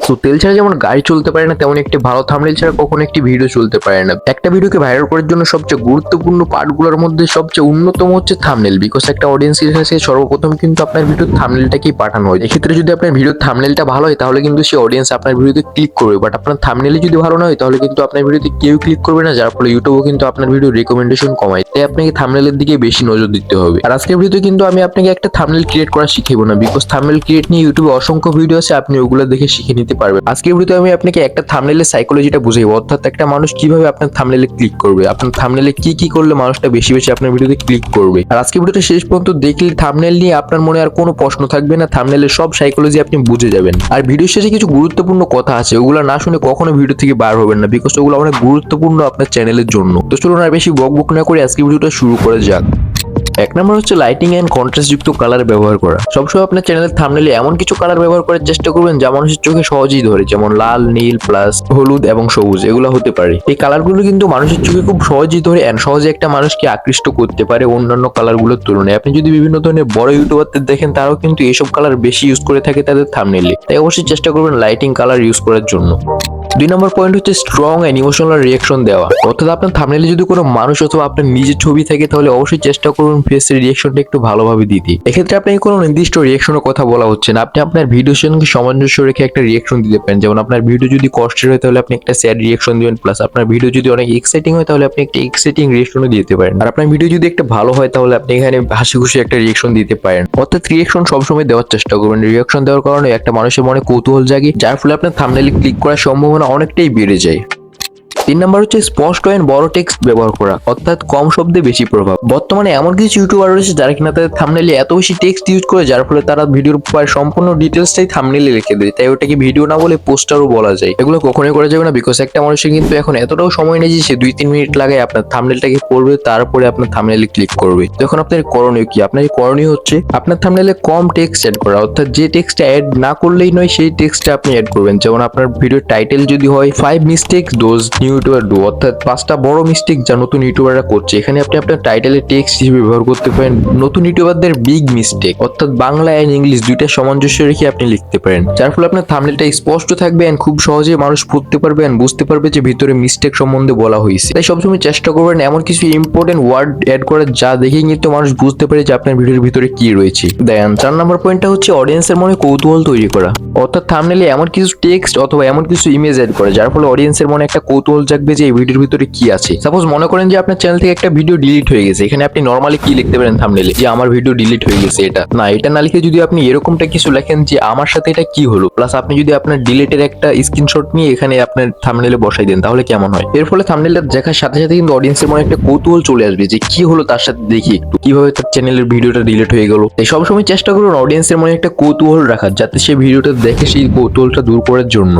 তো তেল ছাড়া যেমন গাড়ি চলতে পারে না, তেমন একটি ভালো থাম্বনেল ছাড়া কখনো একটি ভিডিও চলতে পারে না। একটা ভিডিওকে ভাইরাল করার জন্য সবচেয়ে গুরুত্বপূর্ণ পার্টগুলোর মধ্যে সবচেয়ে অন্যতম হচ্ছে থাম্বনেল, বিকজ একটা অডিয়েন্সের কাছে সর্বপ্রথম কিন্তু আপনার ভিডিওর থাম্বনেলটাকেই পাঠানো হয়। এক্ষেত্রে যদি আপনার ভিডিওর থাম্বনেলটা ভালো হয় তাহলে কিন্তু সেই অডিয়েন্স আপনার ভিডিওতে ক্লিক করবে, বাট আপনার থাম্বনেলই যদি ভালো না হয় তাহলে কিন্তু আপনার ভিডিওতে কেউ ক্লিক করবে না, যার ফলে ইউটিউবও কিন্তু আপনার ভিডিও রিকমেন্ডেশন কমায়। তাই আপনাকে থাম্বনেলের দিকে বেশি নজর দিতে হবে। আর আজকের ভিডিওতে কিন্তু আমি আপনাকে একটা থাম্বনেল ক্রিয়েট করা শিখাবো না, বিকজ থাম্বনেল ক্রিয়েট নিয়ে ইউটিউবে অসংখ্য ভিডিও আছে, আপনি ওগুলো দেখে শিখে নিতে পারবেন। আজকের ভিডিওতে আমি আপনাকে একটা থাম্বনেলের সাইকোলজিটা বুঝাইবো, অর্থাৎ একটা মানুষ কিভাবে আপনার থাম্বনেলে ক্লিক করবে, আপনার থাম্বনেলে কি কি করলে মানুষটা বেশি বেশি আপনার ভিডিওতে ক্লিক করবে। আর আজকের ভিডিওটা শেষ পর্যন্ত দেখলে থাম্বনেল নিয়ে আপনার মনে আর কোনো প্রশ্ন থাকবে না, থাম্বনেলের সব সাইকোলজি আপনি বুঝে যাবেন। আর ভিডিওর শেষে কিছু গুরুত্বপূর্ণ কথা আছে, ওগুলো না শুনে কখনো ভিডিও থেকে বার হবেন না, বিকজ ওগুলো অনেক গুরুত্বপূর্ণ আপনার চ্যানেলের জন্য। তো চলুন আর বেশি বকবক না করে আজকে ভিডিওটা শুরু করা যাক। এক নম্বর হচ্ছে লাইটিং এন্ড কন্ট্রাস্ট যুক্ত কালার ব্যবহার করা। সবসময় আপনার চ্যানেলের থাম্বনেলে এমন কিছু কালার ব্যবহার করার চেষ্টা করবেন যা মানুষের চোখে সহজেই ধরে, যেমন লাল, নীল প্লাস হলুদ এবং সবুজ, এগুলো হতে পারে। এই কালারগুলো কিন্তু মানুষের চোখে খুব সহজেই ধরে এন্ড সহজে একটা মানুষকে আকৃষ্ট করতে পারে অন্যান্য কালারগুলোর তুলনায়। আপনি যদি বিভিন্ন ধরনের বড় ইউটিউবারদের দেখেন, তারাও কিন্তু এইসব কালার বেশি ইউজ করে থাকে তাদের থাম্বনেলে, তাই অবশ্যই চেষ্টা করবেন লাইটিং কালার ইউজ করার জন্য। 2 নম্বর পয়েন্ট হচ্ছে স্ট্রং এন্ড ইমোশনাল রিয়াকশন দেওয়া, অর্থাৎ আপনার থাম্বনেলে যদি কোনো মানুষ অথবা আপনার নিজের ছবি থাকে তাহলে অবশ্যই চেষ্টা করুন ফেসের রিয়াকশনটা একটু ভালোভাবে দিতে। এক্ষেত্রে আপনাকে কোনো নির্দিষ্ট রিয়াকশনের কথা বলা হচ্ছে না, আপনি আপনার ভিডিওর সঙ্গে সামঞ্জস্য রেখে একটা রিয়াকশন দিতে পারেন। যেমন আপনার ভিডিও যদি কষ্টের হয় তাহলে আপনি একটা স্যাড রিয়াকশন দিবেন, প্লাস আপনার ভিডিও যদি অনেক এক্সাইটিং হয় তাহলে আপনি একটা এক্সাইটিং রিয়াকশনও দিতে পারেন। আর আপনার ভিডিও যদি একটা ভালো হয় তাহলে আপনি এখানে হাসি খুশি একটা রিয়াকশন দিতে পারেন। অর্থাৎ রিয়াকশন সবসময় দেওয়ার চেষ্টা করবেন। রিয়াকশন দেওয়ার কারণে একটা মানুষের মনে কৌতূহল জাগে, যার ফলে আপনার থাম্বনেলে ক্লিক করার সম্ভাবনা অনেকটাই বেড়ে যায়। 3 নম্বর হচ্ছে স্পষ্ট এন্ড বড় টেক্সট ব্যবহার করা, অর্থাৎ কম শব্দে বেশি প্রভাব। বর্তমানে এমন কিছু ইউটিউবার রয়েছে যারা কিনা তাদের থাম্বনেলে এত বেশি টেক্সট ইউজ করে, যার ফলে তারা ভিডিওর প্রায় সম্পূর্ণ ডিটেলসটাই থাম্বনেলে লিখে দেয়, তাই ওটাকে ভিডিও না বলে পোস্টারও বলা যায়। এগুলো কখনোই করা যাবে না, বিকজ একটা মানুষের কিন্তু এখন এতটাও সময় নেই যে সে 2-3 মিনিট লাগায় আপনার থাম্বনেলটাকে পড়বে, তারপরে আপনার থাম্বনেলে ক্লিক করবে। তখন আপনার করণীয় কি? আপনার করণীয় হচ্ছে আপনার থাম্বনেলে কম টেক্সট অ্যাড করা, অর্থাৎ যে টেক্সটটা অ্যাড না করলেই নয় সেই টেক্সটটা আপনি অ্যাড করবেন। যেমন আপনার ভিডিওর টাইটেল যদি হয় 5 mistakes those new YouTuber do, অর্থাৎ 5টা বড় মিস্টেক যা নতুন ইউটিউবাররা করছে, এখানে আপনি আপনার টাইটেলের টেক্সট হিসেবে ব্যবহার করতে পারেন নতুন ইউটিউবারদের বিগ মিস্টেক, অর্থাৎ বাংলা এন্ড ইংলিশ দুইটা সামঞ্জস্য রেখে আপনি লিখতে পারেন, যার ফলে আপনার থাম্বনেলটা স্পষ্ট থাকবে এন্ড খুব সহজে মানুষ পড়তে পারবে এন্ড বুঝতে পারবে যে ভিতরে মিস্টেক সম্বন্ধে বলা হয়েছে। তাই সবসময় চেষ্টা করবেন এমন কিছু ইম্পর্টেন্ট ওয়ার্ড অ্যাড করার যা দেখে কিন্তু মানুষ বুঝতে পারে যে আপনার ভিডিওর ভিতরে কি রয়েছে। দেন 4 নম্বর পয়েন্টটা হচ্ছে অডিয়েন্সের মনে কৌতূহল তৈরি করা, অর্থাৎ থাম্বনেলে এমন কিছু টেক্সট অথবা এমন কিছু ইমেজ অ্যাড করা যার ফলে অডিয়েন্সের মনে একটা কৌতূহল জাগবে যে এই ভিডিওর ভিতরে কি আছে। সাপোজ মনে করেন যে আপনার চ্যানেল থেকে একটা ভিডিও ডিলিট হয়ে গেছে, এখানে আপনি নরমালি কি লিখতে পারেন থাম্বনেলে, যে আমার ভিডিও ডিলিট হয়ে গেছে, এটা না লিখে যদি আপনি এরকমটা কিছু লেখেন যে আমার সাথে এটা কি হলো, প্লাস আপনি যদি আপনার ডিলিটের একটা স্ক্রিনশট নিয়ে এখানে আপনার থাম্বনেলে বসাই দেন, তাহলে কেমন হয়? এর ফলে থাম্বনেলটা দেখার সাথে সাথে কিন্তু অডিয়েন্সের মনে একটা কৌতূহল চলে আসবে যে কি হলো তার সাথে, দেখি একটু কিভাবে তার চ্যানেলের ভিডিওটা ডিলিট হয়ে গেল। তাই সবসময় চেষ্টা করুন অডিয়েন্সের মনে একটা কৌতূহল রাখার, যাতে সে ভিডিওটা দেখে সেই কৌতূহলটা দূর করার জন্য।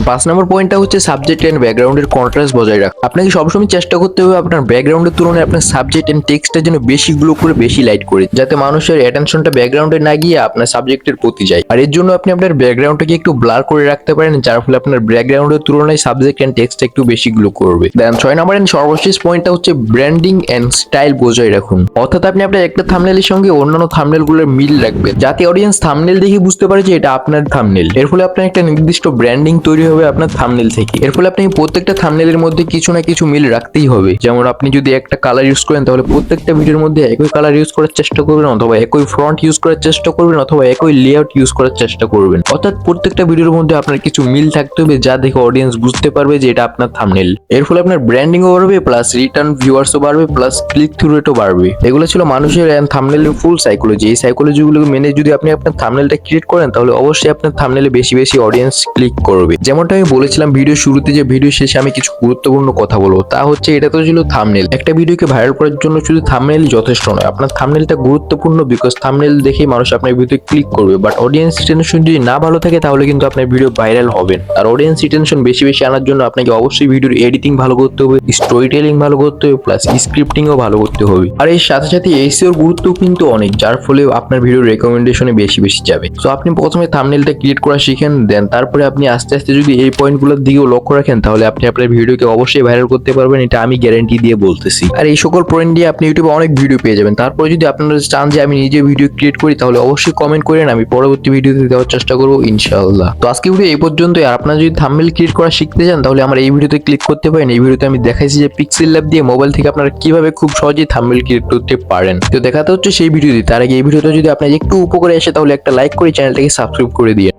5 নম্বর পয়েন্টটা হচ্ছে সাবজেক্ট এন্ড ব্যাকগ্রাউন্ডের কন্ট্রাস্ট বজায় রাখা। আপনাকে সবসময় চেষ্টা করতে হবে আপনার ব্যাকগ্রাউন্ডের তুলনায় আপনার সাবজেক্ট এন্ড টেক্সটটা যেন বেশি গ্লো করে, বেশি লাইট করে, যাতে মানুষের অ্যাটেনশনটা ব্যাকগ্রাউন্ডে না গিয়ে আপনার সাবজেক্টের প্রতি যায়। আর এর জন্য আপনি আপনার ব্যাকগ্রাউন্ডটাকে একটু ব্লার করে রাখতে পারেন, যার ফলে আপনার ব্যাকগ্রাউন্ডের তুলনায় সাবজেক্ট এন্ড টেক্সটটা একটু বেশি গ্লো করবে। দেন 6 নম্বর এন্ড সর্বশেষ পয়েন্টটা হচ্ছে ব্র্যান্ডিং এন্ড স্টাইল বজায় রাখুন, অর্থাৎ আপনি আপনার একটা থাম্বনেলের সঙ্গে অন্যান্য থাম্বনেলগুলোর মিল রাখবেন, যাতে অডিয়েন্স থাম্বনেল দেখে বুঝতে পারে যে এটা আপনার থাম্বনেল। এর ফলে আপনার একটা নির্দিষ্ট ব্র্যান্ডিং তৈরি হবে আপনার থাম্বনেল থেকে। এর ফলে আপনি প্রত্যেকটা থাম্বনেলের মধ্যে কিছু না কিছু মিল রাখতেই হবে। যেমন আপনি যদি একটা কালার ইউজ করেন তাহলে প্রত্যেকটা ভিডিওর মধ্যে একই কালার ইউজ করার চেষ্টা করবেন, অথবা একই ফ্রন্ট ইউজ করার চেষ্টা করবেন, অথবা একই লেআউট ইউজ করার চেষ্টা করবেন। অর্থাৎ প্রত্যেকটা ভিডিওর মধ্যে আপনার কিছু মিল থাকতে হবে, যা দেখে অডিয়েন্স বুঝতে পারবে যে এটা আপনার থাম্বনেল। এর ফলে আপনার ব্র্যান্ডিংও বাড়বে, প্লাস রিটার্ন ভিউয়ার্সও বাড়বে, প্লাস ক্লিক থ্রু রেটও বাড়বে। এগুলো ছিল মানুষের থাম্বনেলের ফুল সাইকোলজি। এই সাইকোলজিগুলো মেনে যদি আপনি আপনার থাম্বনেলটা ক্রিয়েট করেন তাহলে অবশ্যই আপনার থাম্বনেলে বেশি বেশি অডিয়েন্স ক্লিক করবে। যেমনটা আমি বলেছিলাম ভিডিও শুরুতে, যে ভিডিও শেষে আমি কিছু গুরুত্বপূর্ণ কথা বলবো, তা হচ্ছে এটা তো ছিল থাম্বনেল। একটা ভিডিওকে ভাইরাল করার জন্য শুধু থাম্বনেল যথেষ্ট নয়, আপনার থাম্বনেলটা গুরুত্বপূর্ণ, বিকজ থাম্বনেল দেখেই মানুষ আপনার ভিডিওতে ক্লিক করবে। বাট অডিয়েন্স রিটেনশন যদি না ভালো থাকে তাহলে কিন্তু আপনার ভিডিও ভাইরাল হবে না। আর অডিয়েন্স রিটেনশন বেশি বেশি আনার জন্য আপনাকে অবশ্যই ভিডিওর এডিটিং ভালো করতে হবে, স্টোরি টেলিং ভালো করতে হবে, প্লাস স্ক্রিপ্টিংও ভালো করতে হবে। আর এর সাথে সাথে এসইওর গুরুত্ব কিন্তু অনেক, যার ফলে আপনার ভিডিওর রেকমেন্ডেশনে বেশি বেশি যাবে। তো আপনি প্রথমে থাম্বনেলটা ক্রিয়েট করা শিখেন, দেন তারপরে আপনি আস্তে আস্তে যদি এই পয়েন্টগুলোর দিকেও লক্ষ্য রাখেন তাহলে আপনি আপনার ভিডিওকে অবশ্যই ভাইরাল করতে পারবেন, এটা আমি গ্যারান্টি দিয়ে বলতেছি। আর এই সকল পয়েন্ট দিয়ে আপনি ইউটিউবে অনেক ভিডিও পেয়ে যাবেন। তারপরে যদি আপনারা চান যে আমি নিজে ভিডিও ক্রিয়েট করি তাহলে অবশ্যই কমেন্ট করেন, আমি পরবর্তী ভিডিওতে দেওয়ার চেষ্টা করবো ইনশাআল্লাহ। তো আজকে ভিডিও এই পর্যন্তই। আর আপনারা যদি থাম্বনেল ক্রিয়েট করা শিখতে চান তাহলে আমার এই ভিডিওতে ক্লিক করতে পারেন। এই ভিডিওতে আমি দেখাইছি যে পিক্সেল ল্যাব দিয়ে মোবাইল থেকে আপনারা কিভাবে খুব সহজেই থাম্বনেল ক্রিয়েট করতে পারেন। তো দেখাতে হচ্ছে সেই ভিডিওতে। তার আগে এই ভিডিওতে যদি আপনার একটু উপকারে আসে তাহলে একটা লাইক করে চ্যানেলটাকে সাবস্ক্রাইব করে দিয়ে